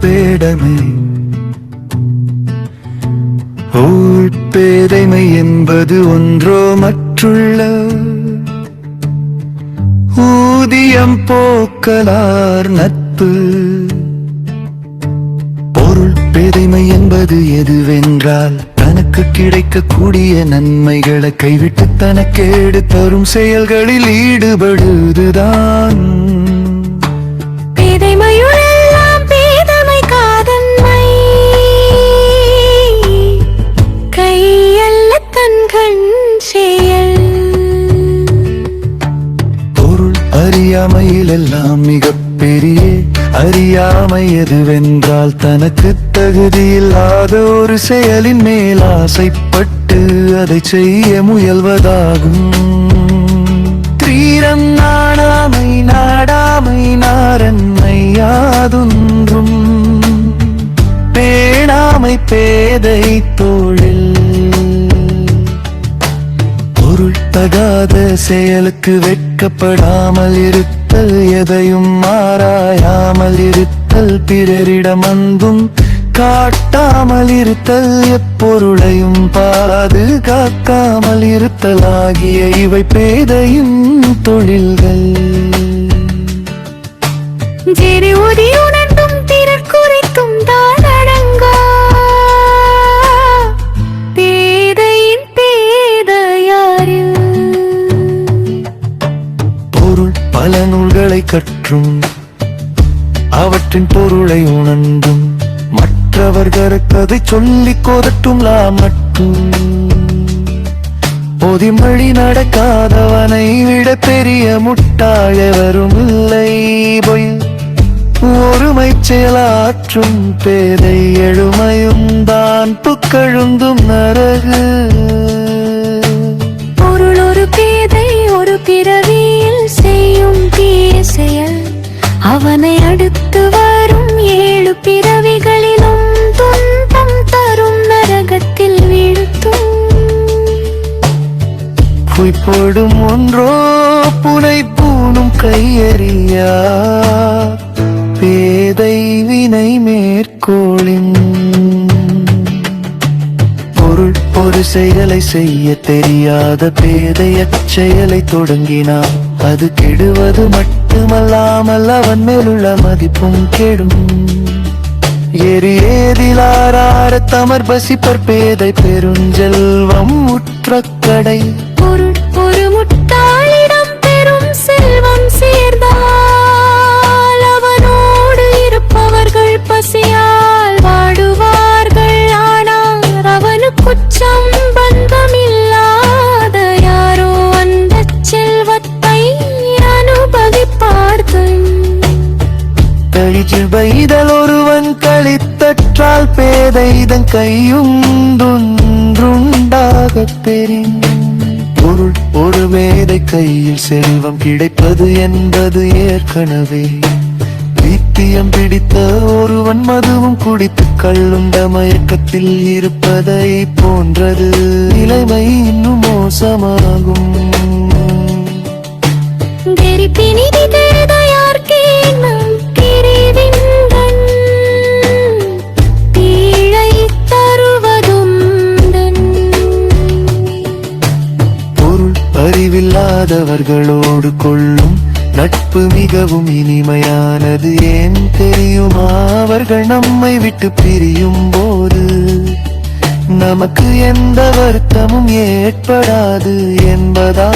பேடமை பேதைமை என்பது ஒன்றோ மற்றுள்ள ஊதியம் போக்கலார் நட்பு. பொருள் பேதைமை என்பது எதுவென்றால் தனக்கு கிடைக்கக்கூடிய நன்மைகளை கைவிட்டு தனக்கேடு தரும் செயல்களில் ஈடுபடுவதுதான். பேதைமையுள்ளெல்லாம் பேதமை காதன்மை, கையல்ல தன்கண் செயல். பொருள் அறியாமையிலெல்லாம் மிகப்பெரிய அறியாமை எதுவென்றால் தனக்கு தகுதியில்லாத ஒரு செயலின் மேல் ஆசைப்பட்டு அதை செய்ய முயல்வதாகும். தீரம் நாடாமை நாடாமை நாரன்மை யாதொன்றும் பேணாமை பேதை தோழில். பொருள் தகாத செயலுக்கு வெட்கப்படாமல் இருத்தல், எதையும் ஆராயாமல் இருத்தல், பிறரிடம் அன்பும் காட்டாமல் இருத்தல், எப்பொருளையும் பாதுகாக்காமல் இருத்தல் ஆகிய இவை பேதையின் தொழில்கள். உணர்ந்தும் திறர் குறித்தும் தான் அடங்கா பேதையின் பேதையாரில். பொருள் பல நூல்களை கற்றும் அவற்றின் பொருளை உணர்ந்தும் மற்றவர்களுக்கு அதை சொல்லிக் கோதட்டும் மட்டும். பொதிமொழி நடக்காதவனை விட பெரிய முட்டாள் எவரும் இல்லை. பொய் ஒருமை செயலாற்றும் பேதை எழுமையும் தான் புக்கழுந்தும் நரகு. பொருள் ஒரு பேதை ஒரு பிறவியில் செய்யும் தீய செயல், அவனை அடுத்து வரும் 7 பிறவிகளிலும் துன்பம் தரும் நரகத்தில் வீழ்த்தும். பொய்ப்போடும் ஒன்றோ புனை பூணும் கையறியா பேதை வினை மேற்கோளின். பொருள் ஒரு செயலை செய்ய தெரியாத பேதை அச்செயலை தொடங்கினான். அது கெடுவது மட்டுமல்லாமல் அவன் மேலுள்ள மதிப்பும் கெடும். ஏதிலார தமர் பசிப்பர் பேதை பெருஞ்செல்வம் உற்ற கடை. பொருள் ஒரு முட்டாளிடம் பெரும் செல்வம் சேர்ந்தால் அவனோடு இருப்பவர்கள் பசியால் வாடுவார்கள். ஆனால் அவனுக்குச்சம் பந்தம் இல்லாத யாரோ அந்த செல்வத்தை அனுபவிப்பார்கள். கழிச்சு வைதல் ஒருவன் கழித்தற்றால் பேதை இதன் கையுண்டுண்டாகப் பெறின். பொருள் ஒரு மேதை கையில் செல்வம் கிடைப்பது என்பது ஏற்கனவே பைத்தியம் பிடித்த ஒருவன் மதுவும் குடித்து கள்ளுண்ட மயக்கத்தில் இருப்பதை போன்றது. நிலைமை இன்னும் மோசமாகும். அறிவில்லாதவர்களோடு கொள்ளும் நட்பு மிகவும் இனிமையானது. ஏன் தெரியுமா? அவர்கள் நம்மை விட்டு பிரியும் போது நமக்கு எந்த வருத்தமும் ஏற்படாது என்பதா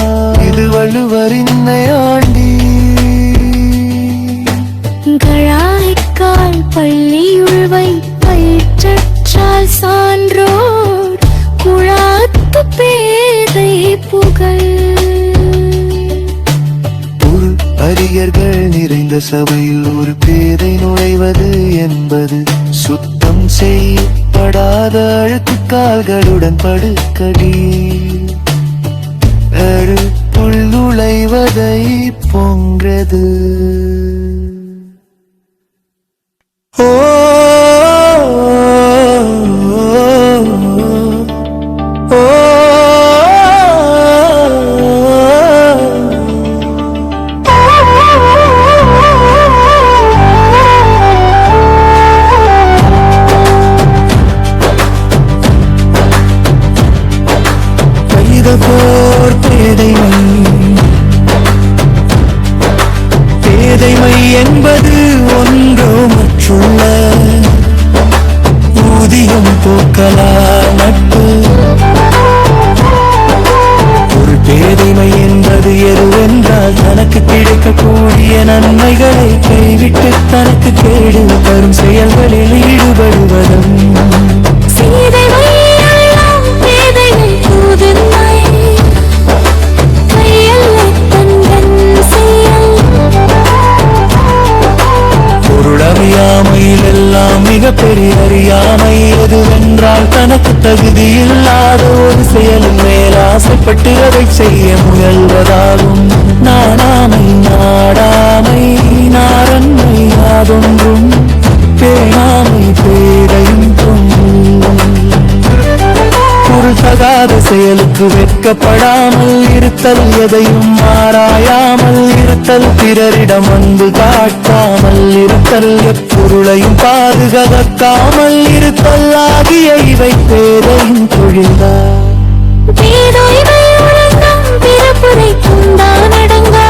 இது வள்ளுவரின் ஆண்டி. கழாய்க்கால் பள்ளியுள்வை பயிற்றால் சான்றோர் குழாத்து பேதை புகழ். அறிஞர்கள் நிறைந்த சபையில் ஒரு பேதை நுழைவது என்பது சுத்தம் செய்யப்படாத அழுக்கு கால்களுடன் படுக்கடி. அழுக்குள் நுழைவதை போன்றது. ஓ போர் பேதைமை. பேதைமை என்பது ஒன்றோ மற்றுள்ள ஊதியம் போக்கலா நட்பு. ஒரு பேதைமை என்பது எதுவென்றால் தனக்கு கிடைக்கக்கூடிய நன்மைகளை கைவிட்டு தனக்கு கேடு தரும் செயல்களில் ஈடுபடுவதும். சீதைமை எல்லாம் பேதைமை புதுமை. கையல்லை தந்தன் செயல். பொருளறியாமையில் எல்லாம் மிகப்பெரிய அறியாமை எதுவென்றால் தனக்கு தகுதி இல்லாத ஒரு செயலின் மேல் ஆசைப்பட்டு அதை செய்ய முயல்வதாகும். நாடாமை நாடாமை நாரன்மை யாதொன்றும் பேணாமை பேதையும் பொருள் தகாத செயலுக்கு வெட்கப்படாமல் இருத்தல், எதையும் ஆராயாமல் இருத்தல், பிறரிடம் அன்பு காட்டாமல் இருத்தல், எப்பொருளையும் பாதுகாக்காமல் இருத்தல் ஆகிய இவை பேதையும் தொழில்தான். பேதைமை உலகம் பிறப்புரை கொண்டான் அடங்கா.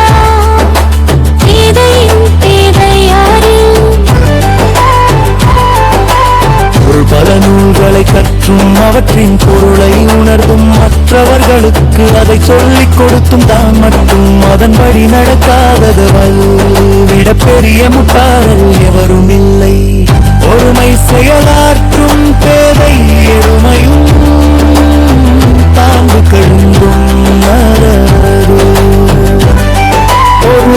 பேதையின் பேதையாரில் ஒரு பல நூல்களை கற்றும் அவற்றின் பொருளை உணர்ந்தும் மற்றவர்களுக்கு அதை சொல்லிக் கொடுத்தும் தான் மட்டும் அதன்படி நடக்காதது விட பெரிய முட்டாளர் எவரும் இல்லை. ஒருமை செயலாற்றும் பேதை எருமையும் தாங்கு கெழுந்தும்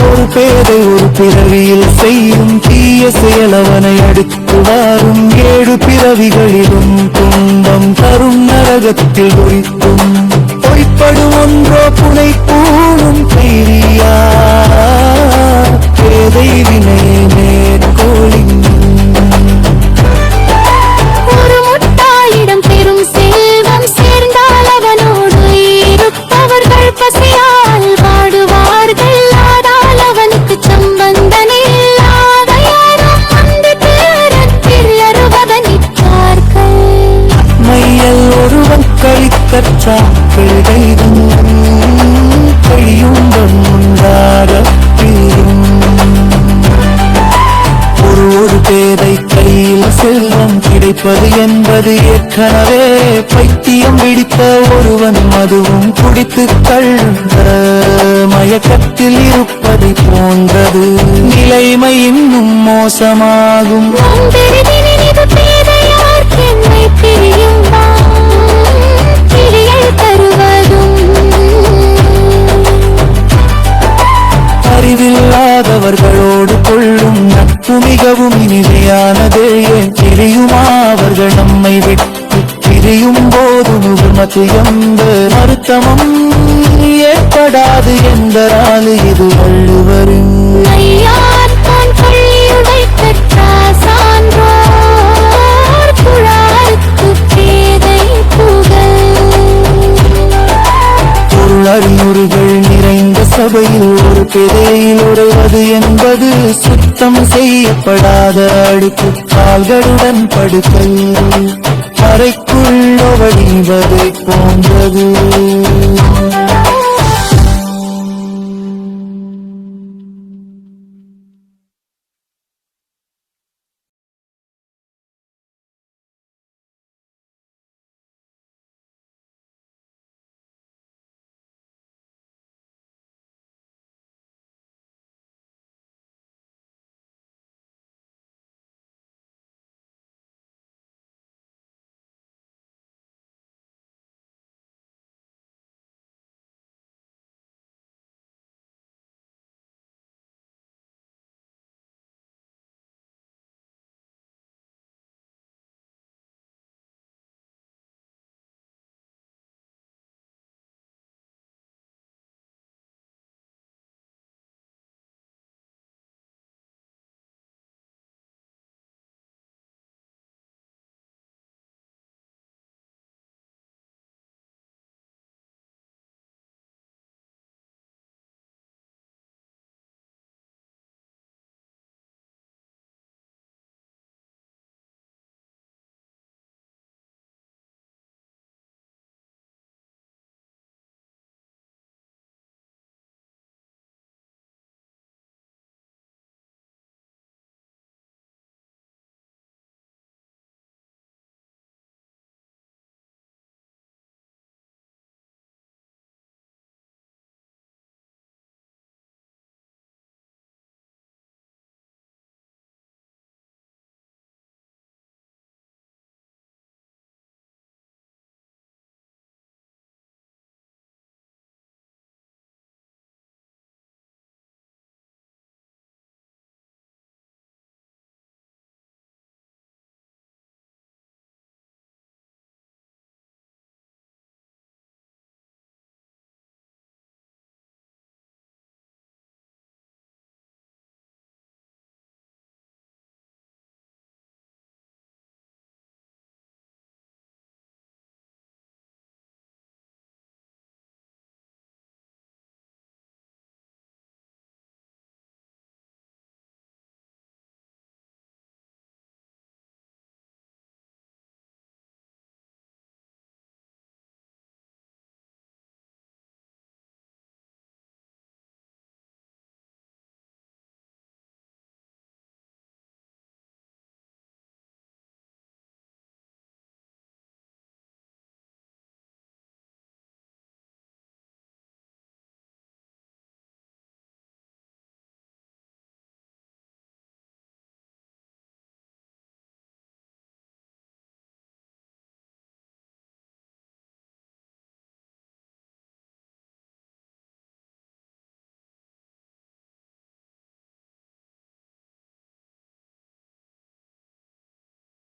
ஒரு பேதை ஒரு பிறவியில் செய்யும் தீய செயலவனை அடுத்து வாரும் 7 பிறவிகளிலும் துன்பம் தரும் நரகத்தில் குறித்தும். பொய்ப்படும் ஒன்றோ புனை பூணும் கைரியா பேதை வினை மேற்கோளின். ஒரு முட்டாளிடம் பெரும் செல்வம் சேர்ந்தால் அவனோடு இருப்பவர்கள் பசியால் வாடுவார்கள். ஆடால் அவனுக்கு சம்பந்தன் இல்லாத யாரும் அந்த பேரத்தில் அறுவதனிப்பார்கள். மையல் ஒருவன் கழித்தற்றாக்கள் கையும் உண்டாக ஒரு பேதை கையில் செல்வம் கிடைப்பது என்பது ஏற்கனவே பைத்தியம் பிடித்த ஒருவன் மதுவும் குடித்து கழுந்த மயக்கத்தில் இருப்பதை போன்றது. நிலைமை இன்னும் மோசமாகும். இது பேதையார் பெண்மை பிரியும் பிரியல் தருவதும். அறிவில்லாதவர்களோடு கொள்ளும் நட்பு மிகவும் இனிமையானதே. பிரியுமா அவர்கள் நம்மை விட்டு பிரியும் போது முகமது எந்த வருத்தமும் ஏற்படாது என்பதால் இது வள்ளுவரின். நையார் தான் பள்ளியுடை பெற்ற சான்றோர் புழாருக்கு பேதை புகழ். பொருளறிஞர்கள் நிறைந்த சபையில் ஒரு பேதையில் உறைவது என்பது சுத்தம் செய்யப்படாத அடுக்கு கால்களுடன் படுக்கல் அறைக்குள் வடிவதை போன்றது.